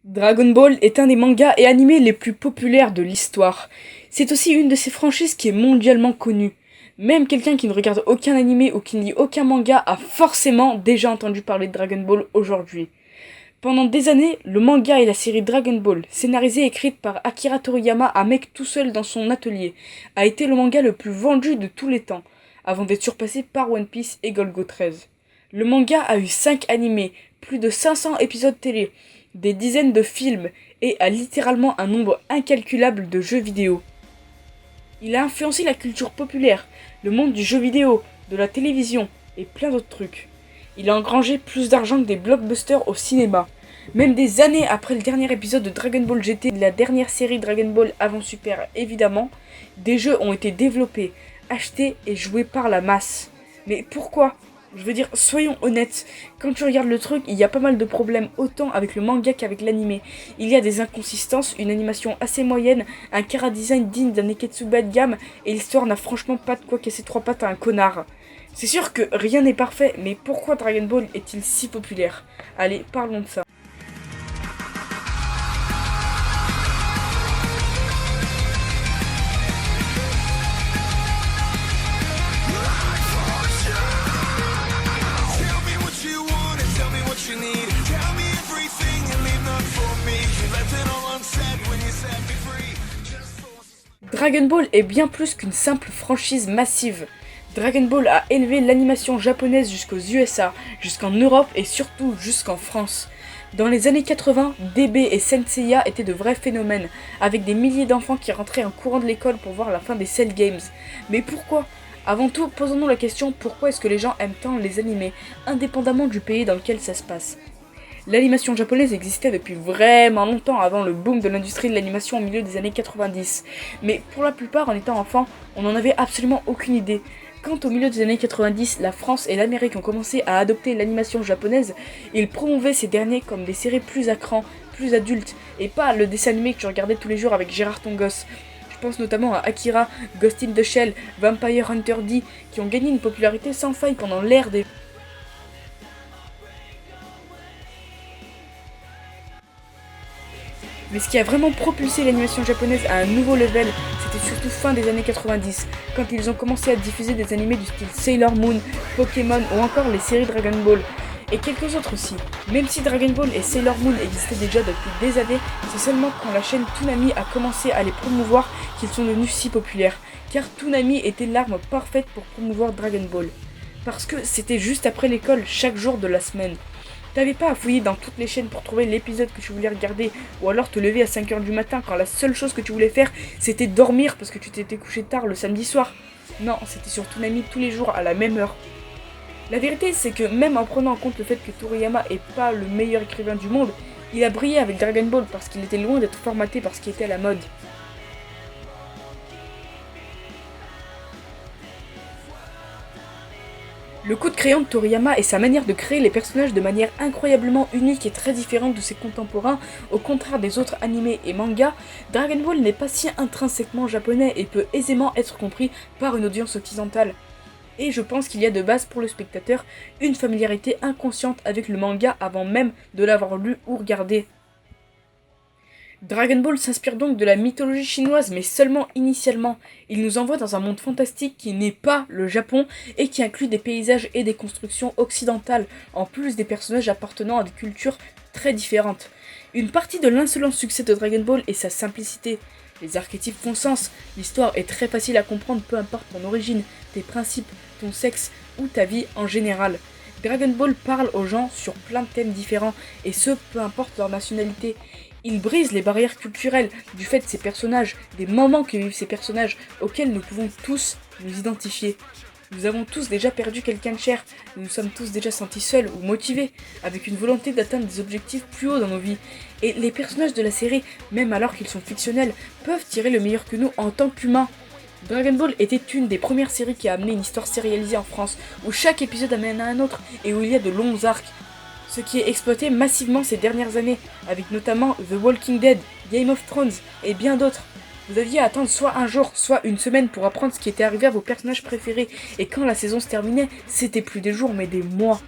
Dragon Ball est un des mangas et animés les plus populaires de l'histoire. C'est aussi une de ces franchises qui est mondialement connue. Même quelqu'un qui ne regarde aucun animé ou qui ne lit aucun manga a forcément déjà entendu parler de Dragon Ball aujourd'hui. Pendant des années, le manga et la série Dragon Ball, scénarisée et écrite par Akira Toriyama, un mec tout seul dans son atelier, a été le manga le plus vendu de tous les temps, avant d'être surpassé par One Piece et Golgo 13. Le manga a eu 5 animés, plus de 500 épisodes télé, des dizaines de films et a littéralement un nombre incalculable de jeux vidéo. Il a influencé la culture populaire, le monde du jeu vidéo, de la télévision et plein d'autres trucs. Il a engrangé plus d'argent que des blockbusters au cinéma. Même des années après le dernier épisode de Dragon Ball GT, la dernière série Dragon Ball avant Super évidemment, des jeux ont été développés, achetés et joués par la masse. Mais pourquoi ? Je veux dire, soyons honnêtes, quand tu regardes le truc, il y a pas mal de problèmes, autant avec le manga qu'avec l'anime. Il y a des inconsistances, une animation assez moyenne, un chara-design digne d'un Neketsu bas de gamme, et l'histoire n'a franchement pas de quoi casser 3 pattes à un connard. C'est sûr que rien n'est parfait, mais pourquoi Dragon Ball est-il si populaire ? Allez, parlons de ça. Dragon Ball est bien plus qu'une simple franchise massive. Dragon Ball a élevé l'animation japonaise jusqu'aux USA, jusqu'en Europe et surtout jusqu'en France. Dans les années 80, DB et Senseiya étaient de vrais phénomènes, avec des milliers d'enfants qui rentraient en courant de l'école pour voir la fin des Cell Games. Mais pourquoi ? Avant tout, posons-nous la question pourquoi est-ce que les gens aiment tant les animés, indépendamment du pays dans lequel ça se passe. L'animation japonaise existait depuis vraiment longtemps avant le boom de l'industrie de l'animation au milieu des années 90. Mais pour la plupart, en étant enfant, on n'en avait absolument aucune idée. Quand au milieu des années 90, la France et l'Amérique ont commencé à adopter l'animation japonaise, ils promouvaient ces derniers comme des séries plus à cran, plus adultes, et pas le dessin animé que tu regardais tous les jours avec Gérard ton gosse. Je pense notamment à Akira, Ghost in the Shell, Vampire Hunter D, qui ont gagné une popularité sans faille pendant l'ère des... Mais ce qui a vraiment propulsé l'animation japonaise à un nouveau level, c'était surtout fin des années 90, quand ils ont commencé à diffuser des animés du style Sailor Moon, Pokémon ou encore les séries Dragon Ball. Et quelques autres aussi. Même si Dragon Ball et Sailor Moon existaient déjà depuis des années, c'est seulement quand la chaîne Toonami a commencé à les promouvoir qu'ils sont devenus si populaires. Car Toonami était l'arme parfaite pour promouvoir Dragon Ball. Parce que c'était juste après l'école, chaque jour de la semaine. T'avais pas à fouiller dans toutes les chaînes pour trouver l'épisode que tu voulais regarder, ou alors te lever à 5h du matin quand la seule chose que tu voulais faire c'était dormir parce que tu t'étais couché tard le samedi soir. Non, c'était sur Toonami tous les jours à la même heure. La vérité c'est que même en prenant en compte le fait que Toriyama est pas le meilleur écrivain du monde, il a brillé avec Dragon Ball parce qu'il était loin d'être formaté par ce qui était à la mode. Le coup de crayon de Toriyama et sa manière de créer les personnages de manière incroyablement unique et très différente de ses contemporains, au contraire des autres animés et mangas, Dragon Ball n'est pas si intrinsèquement japonais et peut aisément être compris par une audience occidentale. Et je pense qu'il y a de base pour le spectateur une familiarité inconsciente avec le manga avant même de l'avoir lu ou regardé. Dragon Ball s'inspire donc de la mythologie chinoise, mais seulement initialement. Il nous envoie dans un monde fantastique qui n'est pas le Japon et qui inclut des paysages et des constructions occidentales, en plus des personnages appartenant à des cultures très différentes. Une partie de l'insolent succès de Dragon Ball est sa simplicité. Les archétypes font sens, l'histoire est très facile à comprendre peu importe ton origine, tes principes, ton sexe ou ta vie en général. Dragon Ball parle aux gens sur plein de thèmes différents, et ce, peu importe leur nationalité. Il brise les barrières culturelles du fait de ces personnages, des moments que vivent ces personnages, auxquels nous pouvons tous nous identifier. Nous avons tous déjà perdu quelqu'un de cher, nous nous sommes tous déjà sentis seuls ou motivés, avec une volonté d'atteindre des objectifs plus hauts dans nos vies. Et les personnages de la série, même alors qu'ils sont fictionnels, peuvent tirer le meilleur que nous en tant qu'humains. Dragon Ball était une des premières séries qui a amené une histoire sérialisée en France, où chaque épisode amène à un autre et où il y a de longs arcs. Ce qui est exploité massivement ces dernières années, avec notamment The Walking Dead, Game of Thrones et bien d'autres. Vous aviez à attendre soit un jour, soit une semaine pour apprendre ce qui était arrivé à vos personnages préférés, et quand la saison se terminait, c'était plus des jours mais des mois.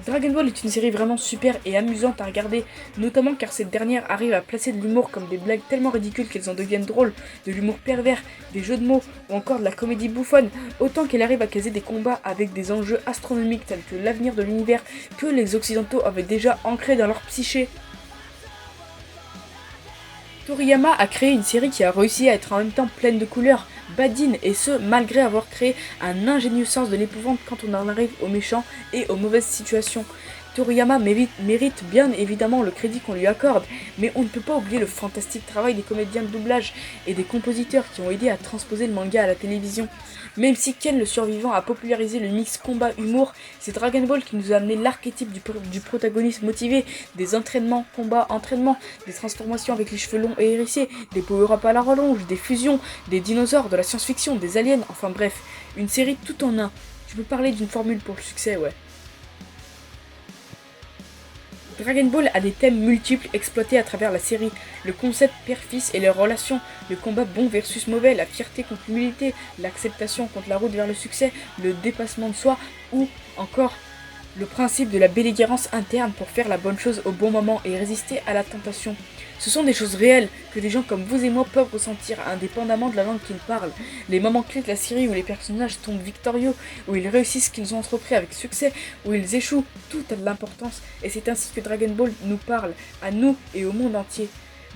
Dragon Ball est une série vraiment super et amusante à regarder, notamment car cette dernière arrive à placer de l'humour comme des blagues tellement ridicules qu'elles en deviennent drôles, de l'humour pervers, des jeux de mots ou encore de la comédie bouffonne, autant qu'elle arrive à caser des combats avec des enjeux astronomiques tels que l'avenir de l'univers que les occidentaux avaient déjà ancré dans leur psyché. Toriyama a créé une série qui a réussi à être en même temps pleine de couleurs, badine, et ce, malgré avoir créé un ingénieux sens de l'épouvante quand on en arrive aux méchants et aux mauvaises situations. Toriyama mérite bien évidemment le crédit qu'on lui accorde, mais on ne peut pas oublier le fantastique travail des comédiens de doublage et des compositeurs qui ont aidé à transposer le manga à la télévision. Même si Ken le survivant a popularisé le mix combat-humour, c'est Dragon Ball qui nous a amené l'archétype du protagoniste motivé, des entraînements, combats-entraînements, des transformations avec les cheveux longs et hérissés, des power-up à la rallonge, des fusions, des dinosaures, de la science-fiction, des aliens, enfin bref, une série tout en un. Tu peux parler d'une formule pour le succès, ouais. Dragon Ball a des thèmes multiples exploités à travers la série, le concept père-fils et leurs relations, le combat bon versus mauvais, la fierté contre l'humilité, l'acceptation contre la route vers le succès, le dépassement de soi ou encore le principe de la belligérance interne pour faire la bonne chose au bon moment et résister à la tentation. Ce sont des choses réelles que des gens comme vous et moi peuvent ressentir indépendamment de la langue qu'ils parlent. Les moments clés de la série où les personnages tombent victorieux, où ils réussissent ce qu'ils ont entrepris avec succès, où ils échouent, tout a de l'importance et c'est ainsi que Dragon Ball nous parle, à nous et au monde entier.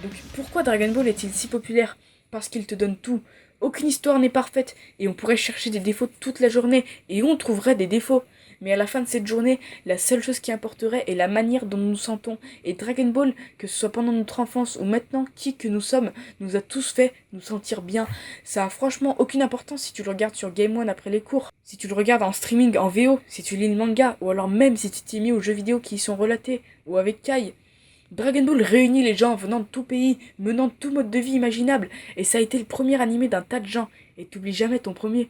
Donc pourquoi Dragon Ball est-il si populaire? Parce qu'il te donne tout. Aucune histoire n'est parfaite et on pourrait chercher des défauts toute la journée et on trouverait des défauts. Mais à la fin de cette journée, la seule chose qui importerait est la manière dont nous nous sentons. Et Dragon Ball, que ce soit pendant notre enfance ou maintenant, qui que nous sommes, nous a tous fait nous sentir bien. Ça a franchement aucune importance si tu le regardes sur Game One après les cours, si tu le regardes en streaming en VO, si tu lis le manga, ou alors même si tu t'es mis aux jeux vidéo qui y sont relatés, ou avec Kai. Dragon Ball réunit les gens venant de tout pays, menant tout mode de vie imaginable, et ça a été le premier animé d'un tas de gens. Et t'oublies jamais ton premier.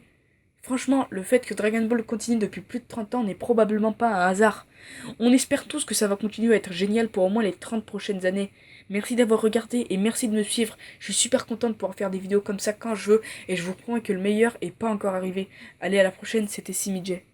Franchement, le fait que Dragon Ball continue depuis plus de 30 ans n'est probablement pas un hasard. On espère tous que ça va continuer à être génial pour au moins les 30 prochaines années. Merci d'avoir regardé et merci de me suivre. Je suis super contente de pouvoir faire des vidéos comme ça quand je veux et je vous promets que le meilleur est pas encore arrivé. Allez, à la prochaine, c'était Simijay.